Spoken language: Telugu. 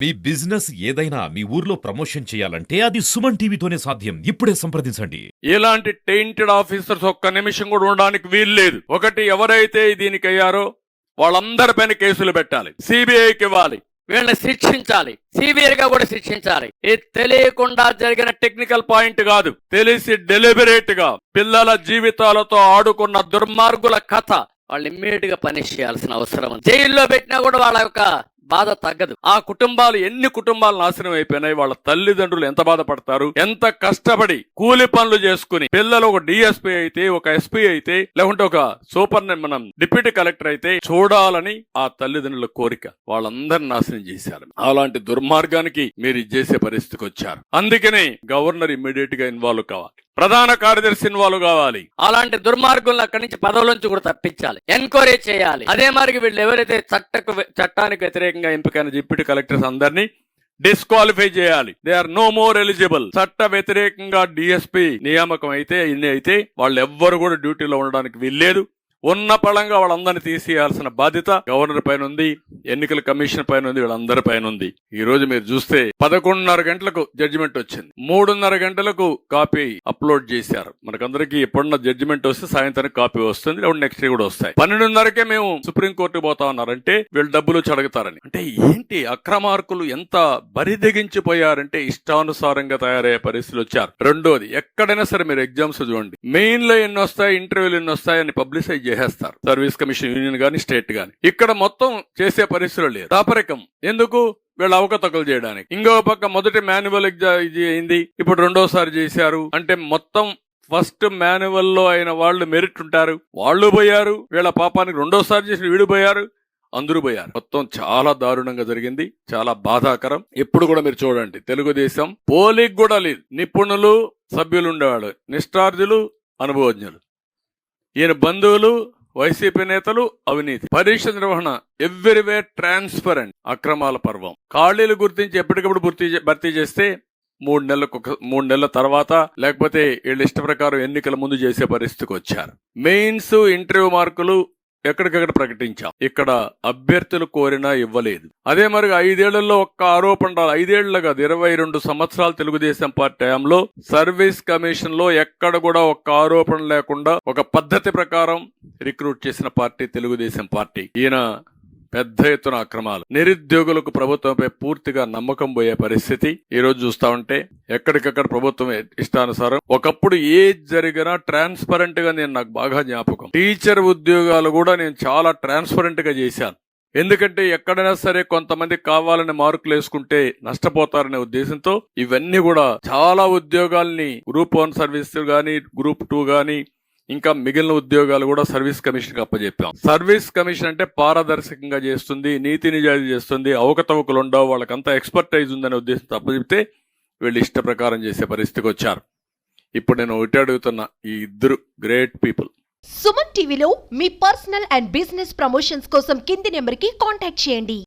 మీ బిజినెస్ ఏదైనా మీ ఊర్లో ప్రమోషన్ చేయాలంటే అది సుమన్ టీవీతోనే సాధ్యం. ఇప్పుడే సంప్రదించండి. ఇలాంటి టెయింటెడ్ ఆఫీసర్స్ ఒక్క నిమిషం కూడా ఉండడానికి వీల్లేదు. ఒకటి, ఎవరైతే దీనికి అయ్యారో వాళ్ళందరిపైన కేసులు పెట్టాలి, సిబిఐకి ఇవ్వాలి, వీళ్ళని శిక్షించాలి, సివియర్ గా కూడా శిక్షించాలి. ఇది తెలియకుండా జరిగిన టెక్నికల్ పాయింట్ కాదు, తెలిసి డెలిబరేట్ గా పిల్లల జీవితాలతో ఆడుకున్న దుర్మార్గుల కథ. వాళ్ళు ఇమ్మీడియట్ గా పనిష్ చేయాల్సిన అవసరం ఉంది. జైల్లో పెట్టినా కూడా వాళ్ళ యొక్క బాధ తగ్గదు. ఆ కుటుంబాలు, ఎన్ని కుటుంబాలు నాశనం అయిపోయినాయి, వాళ్ళ తల్లిదండ్రులు ఎంత బాధపడతారు, ఎంత కష్టపడి కూలి పనులు చేసుకుని పిల్లలు ఒక డిఎస్పీ అయితే, ఒక ఎస్పీ అయితే, లేకుంటే ఒక మనం డిప్యూటీ కలెక్టర్ అయితే చూడాలని ఆ తల్లిదండ్రుల కోరిక. వాళ్ళందరిని నాశనం చేశారు. అలాంటి దుర్మార్గానికి మీరు చేసే పరిస్థితికి వచ్చారు. అందుకనే గవర్నర్ ఇమ్మీడియట్ గా ఇన్వాల్వ్ కావాలి, ప్రధాన కార్యదర్శి ఇన్వాల్వ్ కావాలి. అలాంటి దుర్మార్గులను అక్కడి నుంచి పదవుల నుంచి కూడా తప్పించాలి, ఎంక్వైరీ చేయాలి. అదే మరి వీళ్ళు ఎవరైతే చట్టానికి వ్యతిరేకంగా ఎంపికైన డిప్యూటీ కలెక్టర్స్ అందరినీ డిస్క్వాలిఫై చేయాలి. They are no more eligible. చట్ట వ్యతిరేకంగా డిఎస్పీ నియామకం అయితే ఇన్ని అయితే వాళ్ళు ఎవ్వరు కూడా డ్యూటీలో ఉండడానికి వీల్లేదు. ఉన్న పళంగా వాళ్ళందరినీ తీసేయాల్సిన బాధ్యత గవర్నర్ పైన ఉంది, ఎన్నికల కమిషన్ పైన ఉంది, వీళ్ళందరి పైన ఉంది. ఈ రోజు మీరు చూస్తే 11:30 గంటలకు జడ్జిమెంట్ వచ్చింది, 3:30 గంటలకు కాపీ అప్లోడ్ చేశారు. మనకందరికి ఎప్పుడున్న జడ్జిమెంట్ వస్తే సాయంత్రం కాపీ వస్తుంది, లేకుంటే నెక్స్ట్ డే కూడా వస్తాయి. 12:30కే మేము సుప్రీంకోర్టుకు పోతా ఉన్నారంటే వీళ్ళు డబ్బులు చడగతారని. అంటే ఏంటి అక్రమార్కులు ఎంత బరిదెగించిపోయారంటే ఇష్టానుసారంగా తయారయ్యే పరిస్థితులు వచ్చారు. రెండోది, ఎక్కడైనా సరే మీరు ఎగ్జామ్స్ చూడండి, మెయిన్ లో ఎన్ని వస్తాయి, ఇంటర్వ్యూలు ఎన్ని వస్తాయి అని పబ్లిసైజ్ చేసేస్తారు, సర్వీస్ కమిషన్ యూనియన్ గాని స్టేట్ గాని. ఇక్కడ మొత్తం చేసే పరిస్థితులు లేదు. దాపరికం ఎందుకు? వీళ్ళు అవకతవకలు చేయడానికి. ఇంకో పక్క మొదటి మాన్యువల్ ఇది అయింది, ఇప్పుడు రెండోసారి చేశారు. అంటే మొత్తం ఫస్ట్ మాన్యువల్ లో అయిన వాళ్ళు మెరిట్ ఉంటారు, వాళ్ళు పోయారు. వీళ్ళ పాపానికి రెండోసారి చేసిన వీడు పోయారు, అందరూ పోయారు. మొత్తం చాలా దారుణంగా జరిగింది, చాలా బాధాకరం. ఎప్పుడు కూడా మీరు చూడండి, తెలుగుదేశం పోలికి కూడా లేదు. నిపుణులు సభ్యులు ఉండేవాడు, నిష్ఠార్థులు అనుభవజ్ఞులు. ఈయన బంధువులు వైసీపీ నేతలు, అవినీతి. పరీక్ష నిర్వహణ ఎవ్రీవేర్ ట్రాన్స్పరెంట్. అక్రమాల పర్వం. ఖాళీలు గుర్తించి ఎప్పటికప్పుడు భర్తీ చేస్తే 3 నెలల తర్వాత, లేకపోతే వీళ్ళ ఇష్ట ప్రకారం ఎన్నికల ముందు చేసే పరిస్థితికి వచ్చారు. మెయిన్స్ ఇంటర్వ్యూ మార్కులు ఎక్కడికక్కడ ప్రకటించాం, ఇక్కడ అభ్యర్థులు కోరినా ఇవ్వలేదు. అదే మరి 5 ఏళ్లలో ఒక్క ఆరోపణ రాలి. 5 ఏళ్లు కాదు, 22 సంవత్సరాలు తెలుగుదేశం పార్టీ హయాంలో సర్వీస్ కమిషన్ లో ఎక్కడ కూడా ఒక్క ఆరోపణ లేకుండా ఒక పద్ధతి ప్రకారం రిక్రూట్ చేసిన పార్టీ తెలుగుదేశం పార్టీ. ఈయన పెద్ద ఎత్తున అక్రమాలు, నిరుద్యోగులకు ప్రభుత్వంపై పూర్తిగా నమ్మకం పోయే పరిస్థితి ఈ రోజు చూస్తా ఉంటే ఎక్కడికక్కడ ప్రభుత్వం ఇష్టానుసారం. ఒకప్పుడు ఏది జరిగినా ట్రాన్స్పరెంట్ గా, నేను నాకు బాగా జ్ఞాపకం, టీచర్ ఉద్యోగాలు కూడా నేను చాలా ట్రాన్స్పరెంట్ గా చేశాను. ఎందుకంటే ఎక్కడైనా సరే కొంతమంది కావాలని మార్కులు వేసుకుంటే నష్టపోతారనే ఉద్దేశంతో ఇవన్నీ కూడా చాలా ఉద్యోగాల్ని గ్రూప్ 1 సర్వీస్ గానీ, గ్రూప్ 2 గానీ, ఇంకా మిగిలిన ఉద్యోగాలు కూడా సర్వీస్ కమిషన్ కి అప్పచెప్పాం. సర్వీస్ కమిషన్ అంటే పారదర్శకంగా చేస్తుంది, నీతి నిజాయితీ చేస్తుంది, అవకతవకలు ఉండవు, వాళ్ళకంతా ఎక్స్పర్టైజ్ ఉందనే ఉద్దేశంతో అప్పచెప్తే వీళ్ళు ఇష్ట ప్రకారం చేసే పరిస్థితికి వచ్చారు. ఇప్పుడు నేను ఒకటి అడుగుతున్నా, ఈ ఇద్దరు గ్రేట్ పీపుల్. సుమన్ టీవీలో మీ పర్సనల్ అండ్ బిజినెస్ ప్రమోషన్స్ కోసం కింది నెంబర్ కి కాంటాక్ట్ చేయండి.